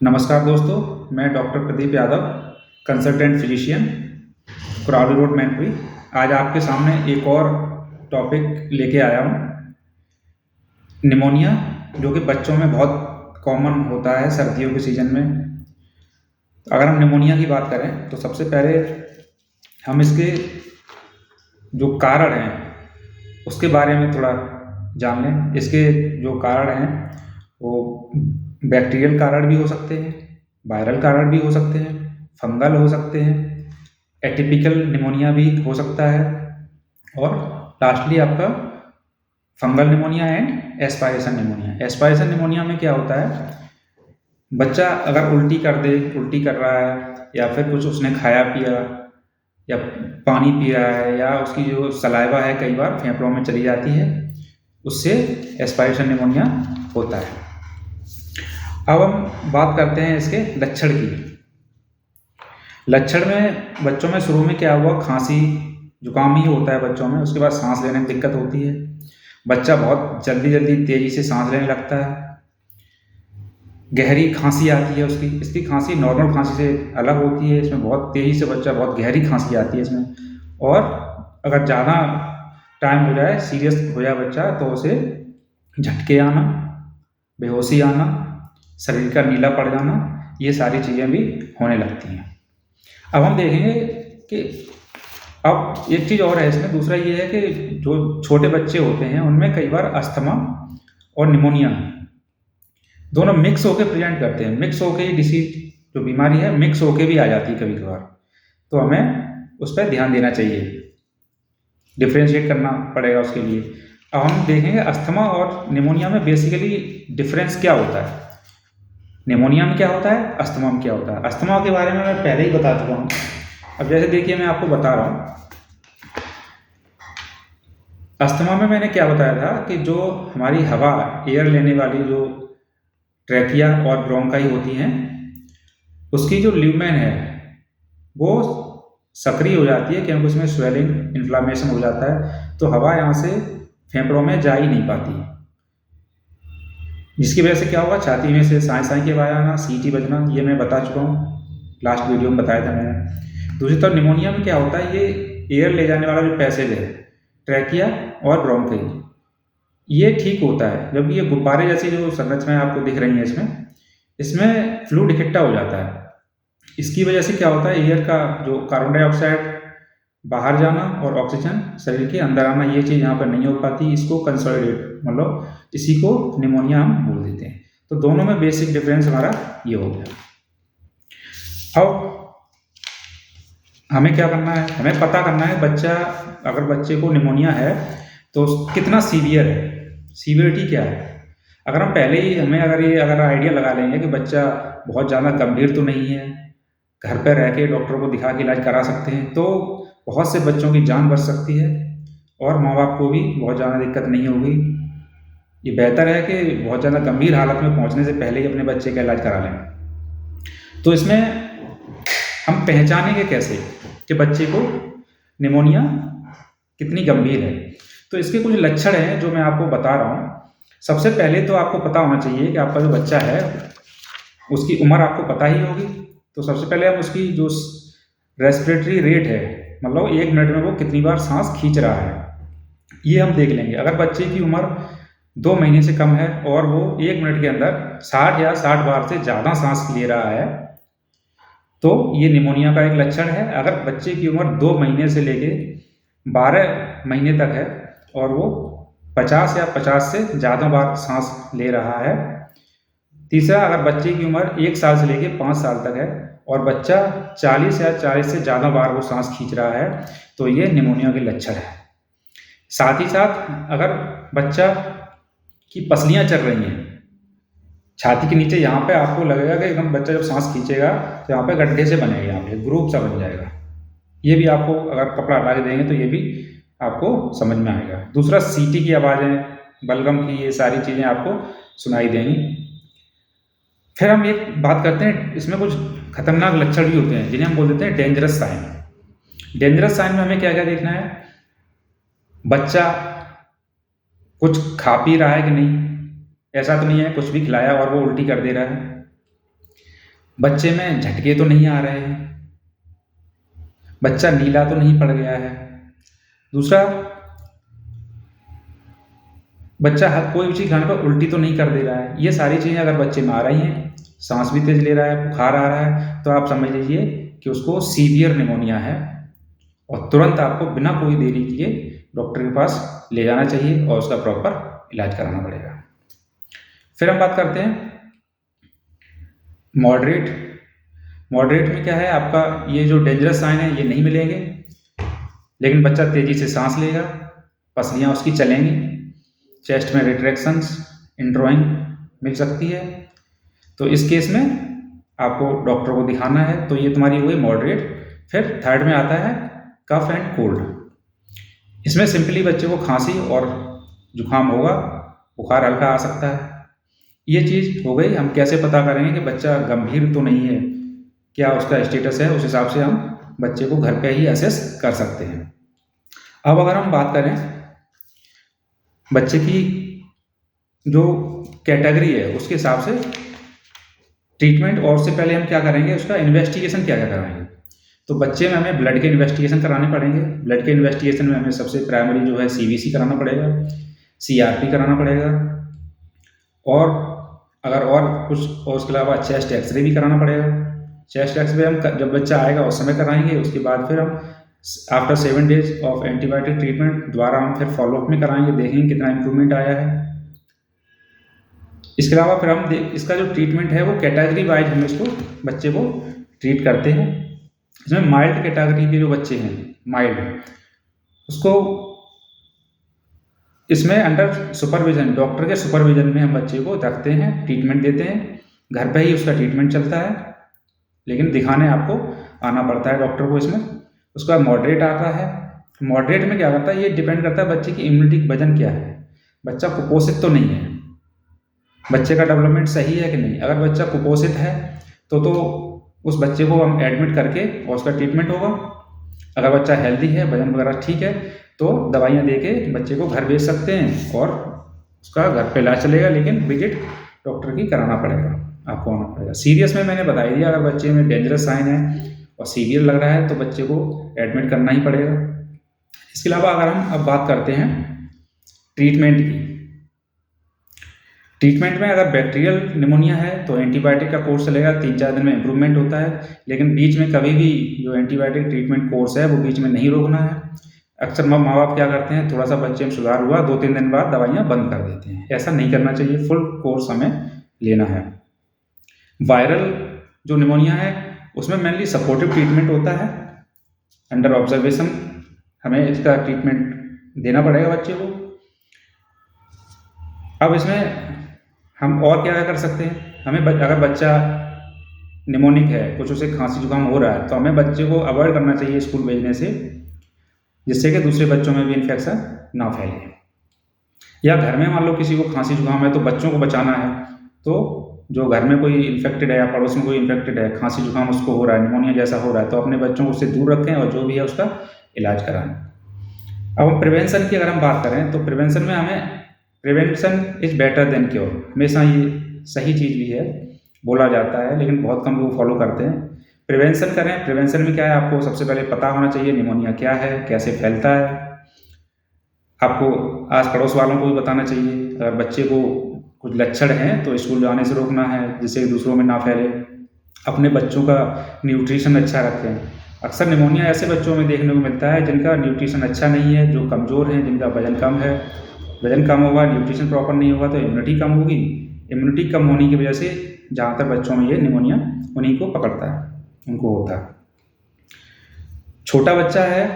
नमस्कार दोस्तों, मैं doctor Pradeep Yadav, consultant physician, Kurali road, Mainpuri. आज आपके सामने एक और टॉपिक लेके आया हूँ। निमोनिया, जो कि बच्चों में बहुत कॉमन होता है सर्दियों के सीज़न में। अगर हम निमोनिया की बात करें तो सबसे पहले हम इसके जो कारण हैं उसके बारे में थोड़ा जान लें। इसके जो कारण हैं वो बैक्टीरियल कारण भी हो सकते हैं, वायरल कारण भी हो सकते हैं, फंगल हो सकते हैं, एटिपिकल निमोनिया भी हो सकता है, और लास्टली आपका fungal pneumonia and aspiration pneumonia. Aspiration pneumonia में क्या होता है, बच्चा अगर उल्टी कर रहा है या फिर कुछ उसने खाया पिया या पानी पी रहा है या उसकी जो सलाइवा है कई बार फेफड़ों में चली जाती है, उससे एस्पायरेशन निमोनिया होता है। अब हम बात करते हैं इसके लक्षण की। लक्षण में बच्चों में शुरू में क्या हुआ, खांसी जुकाम ही होता है बच्चों में। उसके बाद सांस लेने में दिक्कत होती है, बच्चा बहुत जल्दी तेजी से सांस लेने लगता है, गहरी खांसी आती है उसकी। इसकी खांसी नॉर्मल खांसी से अलग होती है, इसमें बहुत तेजी से बच्चा बहुत गहरी खांसी आती है इसमें। और अगर ज़्यादा टाइम हो जाए, सीरियस हो जाए बच्चा, तो उसे झटके आना, बेहोशी आना, शरीर का नीला पड़ जाना, ये सारी चीज़ें भी होने लगती हैं। अब हम देखेंगे कि अब एक चीज़ और है इसमें, दूसरा ये है कि जो छोटे बच्चे होते हैं उनमें कई बार अस्थमा और निमोनिया दोनों मिक्स होकर प्रेजेंट करते हैं। मिक्स होकर ही डिसीज जो बीमारी है मिक्स होकर भी आ जाती है कभी कभार, तो हमें उस पर ध्यान देना चाहिए, डिफ्रेंशिएट करना पड़ेगा उसके लिए। अब हम देखेंगे अस्थमा और निमोनिया में बेसिकली डिफरेंस क्या होता है। निमोनिया में क्या होता है, अस्थमा में क्या होता है। अस्थमा के बारे में मैं पहले ही बता चुका हूँ। अब जैसे देखिए, मैं आपको बता रहा हूँ, अस्थमा में मैंने क्या बताया था कि जो हमारी हवा एयर लेने वाली जो ट्रैकिया और ब्रोंकाई होती हैं, उसकी जो ल्यूमेन है वो सक्रिय हो जाती है, क्योंकि उसमें स्वेलिंग इन्फ्लामेशन हो जाता है, तो हवा यहाँ से फेफड़ों में जा ही नहीं पाती, जिसकी वजह से क्या होगा, छाती में से साँई साँई की आवाज़ आना, सीटी बजना, ये मैं बता चुका हूँ, लास्ट वीडियो में बताया था मैंने। दूसरी तरफ निमोनिया में क्या होता है, ये एयर ले जाने वाला जो पैसेज है ट्रैकिया और ब्रोंकाई, ये ठीक होता है, जबकि ये गुब्बारे जैसी जो संरचनाएं आपको दिख रही हैं इसमें फ्लूइड इकट्ठा हो जाता है। इसकी वजह से क्या होता है, एयर का जो कार्बन डाइऑक्साइड बाहर जाना और ऑक्सीजन शरीर के अंदर आना, ये चीज़ यहाँ पर नहीं हो पाती। इसको कंसोलिडेट, मतलब इसी को निमोनिया हम बोल देते हैं। तो दोनों में बेसिक डिफरेंस हमारा ये हो गया। अब हमें क्या करना है, हमें पता करना है अगर बच्चे को निमोनिया है तो कितना सीवियर है, सीवियरिटी क्या है। अगर हम पहले ही अगर आइडिया लगा लेंगे कि बच्चा बहुत ज़्यादा गंभीर तो नहीं है, घर पर रह के डॉक्टर को दिखा के इलाज करा सकते हैं, तो बहुत से बच्चों की जान बच सकती है और माँ बाप को भी बहुत ज़्यादा दिक्कत नहीं होगी। ये बेहतर है कि बहुत ज़्यादा गंभीर हालत में पहुँचने से पहले ही अपने बच्चे का इलाज करा लें। तो इसमें हम पहचानेंगे कैसे कि बच्चे को निमोनिया कितनी गंभीर है। तो इसके कुछ लक्षण हैं जो मैं आपको बता रहा हूँ। सबसे पहले तो आपको पता होना चाहिए कि आपका जो बच्चा है उसकी उम्र आपको पता ही होगी। तो सबसे पहले हम उसकी जो रेस्पिरेटरी रेट है, मतलब 1 मिनट में वो कितनी बार सांस खींच रहा है, ये हम देख लेंगे। अगर बच्चे की उम्र 2 महीने से कम है और वो 1 मिनट के अंदर 60 या 60 बार से ज़्यादा सांस ले रहा है, तो ये निमोनिया का एक लक्षण है। अगर बच्चे की उम्र 2 महीने से लेके 12 महीने तक है और वो 50 या 50 से ज़्यादा बार सांस ले रहा है। तीसरा, अगर बच्चे की उम्र 1 साल से लेके 5 साल तक है और बच्चा 40 या 40 से ज़्यादा बार वो सांस खींच रहा है, तो ये निमोनिया के लक्षण है। साथ ही साथ अगर बच्चा की पसलियाँ चल रही हैं छाती के नीचे, यहाँ पे आपको लगेगा कि एकदम बच्चा जब सांस खींचेगा तो यहाँ पे गड्ढे से बनेगा, यहाँ पे ग्रुप सा बन जाएगा। ये भी आपको अगर कपड़ा हटा के देंगे तो ये भी आपको समझ में आएगा। दूसरा, सीटी की आवाज़ें, बलगम की, ये सारी चीज़ें आपको सुनाई देंगी। फिर हम एक बात करते हैं, इसमें कुछ खतरनाक लक्षण भी होते हैं जिन्हें हम बोल देते हैं डेंजरस साइन। डेंजरस साइन में हमें क्या क्या देखना है, बच्चा कुछ खा पी रहा है कि नहीं, ऐसा तो नहीं है कुछ भी खिलाया और वो उल्टी कर दे रहा है। बच्चे में झटके तो नहीं आ रहे हैं, बच्चा नीला तो नहीं पड़ गया है। दूसरा, बच्चा हर कोई भी चीज़ खाने पर उल्टी तो नहीं कर दे रहा है। ये सारी चीज़ें अगर बच्चे में आ रही हैं, सांस भी तेज ले रहा है, बुखार आ रहा है, तो आप समझ लीजिए कि उसको सीवियर निमोनिया है और तुरंत आपको बिना कोई देरी किए डॉक्टर के पास ले जाना चाहिए और उसका प्रॉपर इलाज कराना पड़ेगा। फिर हम बात करते हैं मॉडरेट। मॉडरेट में क्या है, आपका ये जो डेंजरस साइन है ये नहीं मिलेंगे, लेकिन बच्चा तेज़ी से सांस लेगा, पसलियाँ उसकी चलेंगी, चेस्ट में रिट्रैक्शंस, इंड्रॉइंग मिल सकती है। तो इस केस में आपको डॉक्टर को दिखाना है। तो ये तुम्हारी हो गई मॉडरेट। फिर थर्ड में आता है कफ एंड कोल्ड। इसमें सिंपली बच्चे को खांसी और जुकाम होगा, बुखार हल्का आ सकता है। ये चीज़ हो गई। हम कैसे पता करेंगे कि बच्चा गंभीर तो नहीं है, क्या उसका स्टेटस है, उस हिसाब से हम बच्चे को घर पे ही असेस कर सकते हैं। अब अगर हम बात करें बच्चे की जो कैटेगरी है उसके हिसाब से ट्रीटमेंट, और उससे पहले हम क्या करेंगे, उसका इन्वेस्टिगेशन क्या क्या कराएंगे। तो बच्चे में हमें ब्लड के इन्वेस्टिगेशन कराने पड़ेंगे। ब्लड के इन्वेस्टिगेशन में हमें सबसे प्राइमरी जो है सीबीसी कराना पड़ेगा, सीआरपी कराना पड़ेगा, और अगर और कुछ और उसके अलावा चेस्ट एक्सरे भी कराना पड़ेगा। चेस्ट एक्सरे हम जब बच्चा आएगा उस समय कराएंगे। उसके बाद फिर हम after 7 days of antibiotic treatment दोबारा हम फिर फॉलोअप में कराएंगे, देखेंगे कितना इम्प्रूवमेंट आया है। इसके अलावा फिर हम इसका जो ट्रीटमेंट है वो कैटेगरी वाइज हम इसको बच्चे को ट्रीट करते हैं। इसमें माइल्ड कैटेगरी के जो बच्चे हैं, माइल्ड, उसको इसमें अंडर सुपरविजन, डॉक्टर के सुपरविजन में हम बच्चे को रखते हैं, ट्रीटमेंट देते हैं। घर पे ही उसका ट्रीटमेंट चलता है, लेकिन दिखाने आपको आना पड़ता है डॉक्टर को इसमें। उसका मॉडरेट आता है। मॉडरेट में क्या करता है, ये डिपेंड करता है बच्चे की इम्यूनिटी वजन क्या है। बच्चा कुपोषित तो नहीं है, बच्चे का डेवलपमेंट सही है कि नहीं। अगर बच्चा कुपोषित है तो उस बच्चे को हम एडमिट करके और उसका ट्रीटमेंट होगा। अगर बच्चा हेल्दी है, वजन वगैरह ठीक है, तो दवाइयाँ दे के बच्चे को घर भेज सकते हैं और उसका घर पे इलाज चलेगा, लेकिन विजिट डॉक्टर की कराना पड़ेगा, आपको आना पड़ेगा। सीरियस में मैंने बता दिया, अगर बच्चे में डेंजरस साइन है और सीवियर लग रहा है तो बच्चे को एडमिट करना ही पड़ेगा। इसके अलावा अगर हम अब बात करते हैं ट्रीटमेंट की, ट्रीटमेंट में अगर बैक्टीरियल निमोनिया है तो एंटीबायोटिक का कोर्स चलेगा, 3-4 दिन में इम्प्रूवमेंट होता है, लेकिन बीच में कभी भी जो एंटीबायोटिक ट्रीटमेंट कोर्स है वो बीच में नहीं रोकना है। अक्सर माँ बाप क्या करते हैं, थोड़ा सा बच्चे में सुधार हुआ 2-3 दिन बाद दवाइयाँ बंद कर देते हैं। ऐसा नहीं करना चाहिए, फुल कोर्स हमें लेना है। वायरल जो निमोनिया है उसमें मेनली सपोर्टिव ट्रीटमेंट होता है, अंडर ऑब्जर्वेशन हमें इसका ट्रीटमेंट देना पड़ेगा बच्चे को। अब इसमें हम और क्या कर सकते हैं, हमें अगर बच्चा निमोनिक है, कुछ उसे खांसी जुकाम हो रहा है, तो हमें बच्चे को अवॉइड करना चाहिए स्कूल भेजने से, जिससे कि दूसरे बच्चों में भी इन्फेक्शन ना फैले। या घर में मान लो किसी को खांसी जुकाम है तो बच्चों को बचाना है, तो जो घर में कोई इन्फेक्टेड है या पड़ोस में कोई इन्फेक्टेड है, खांसी जुकाम उसको हो रहा है, निमोनिया जैसा हो रहा है, तो अपने बच्चों को उससे दूर रखें और जो भी है उसका इलाज कराएं। अब प्रिवेंशन की अगर हम बात करें तो प्रिवेंशन में हमें prevention is better than cure, हमेशा ये सही चीज़ भी है, बोला जाता है, लेकिन बहुत कम लोग फॉलो करते हैं। प्रिवेंशन करें। प्रिवेंशन में क्या है, आपको सबसे पहले पता होना चाहिए निमोनिया क्या है, कैसे फैलता है। आपको आस पड़ोस वालों को भी बताना चाहिए। अगर बच्चे को कुछ लक्षण हैं तो स्कूल जाने से रोकना है, जिससे दूसरों में ना फैले। अपने बच्चों का न्यूट्रिशन अच्छा रखें। अक्सर निमोनिया ऐसे बच्चों में देखने को मिलता है जिनका न्यूट्रिशन अच्छा नहीं है, जो कमज़ोर हैं, जिनका वजन कम है। वजन कम होगा, न्यूट्रिशन प्रॉपर नहीं होगा तो इम्यूनिटी कम होगी। इम्यूनिटी कम होने की वजह से ज़्यादातर बच्चों में ये निमोनिया उन्हीं को पकड़ता है, उनको होता है। छोटा बच्चा है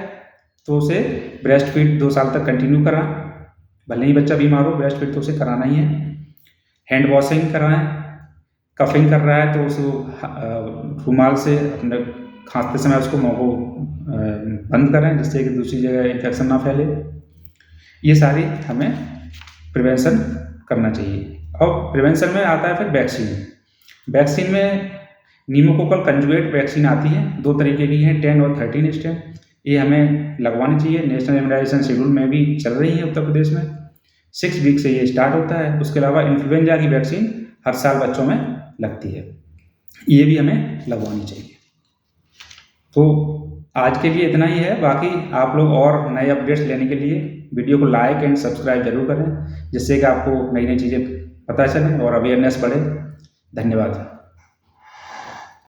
तो उसे ब्रेस्ट फीड 2 साल तक कंटिन्यू करा, भले ही बच्चा बीमार हो, ब्रेस्ट फीड तो उसे कराना ही है। हैंड वॉशिंग कराएं। कफिंग कर रहा है तो उसको रुमाल से अपने खांसते समय उसको मुँह को बंद करें, जिससे कि दूसरी जगह इन्फेक्शन ना फैले। ये सारी हमें प्रिवेंशन करना चाहिए। और प्रिवेंशन में आता है फिर वैक्सीन। वैक्सीन में न्यूमोकोकल कंजुगेट वैक्सीन आती है, 2 तरीके की हैं, 10 और 13 स्ट्रेन। ये हमें लगवानी चाहिए। नेशनल इम्यूनाइजेशन शेड्यूल में भी चल रही है उत्तर प्रदेश में। 6 वीक से ये स्टार्ट होता है। उसके अलावा इन्फ्लुएंजा की वैक्सीन हर साल बच्चों में लगती है। ये भी हमें लगवानी चाहिए। तो आज के लिए इतना ही है। बाकी आप लोग और नए अपडेट्स लेने के लिए वीडियो को लाइक एंड सब्सक्राइब जरूर करें, जिससे कि आपको नई नई चीज़ें पता चलें और अवेयरनेस बढ़े। धन्यवाद।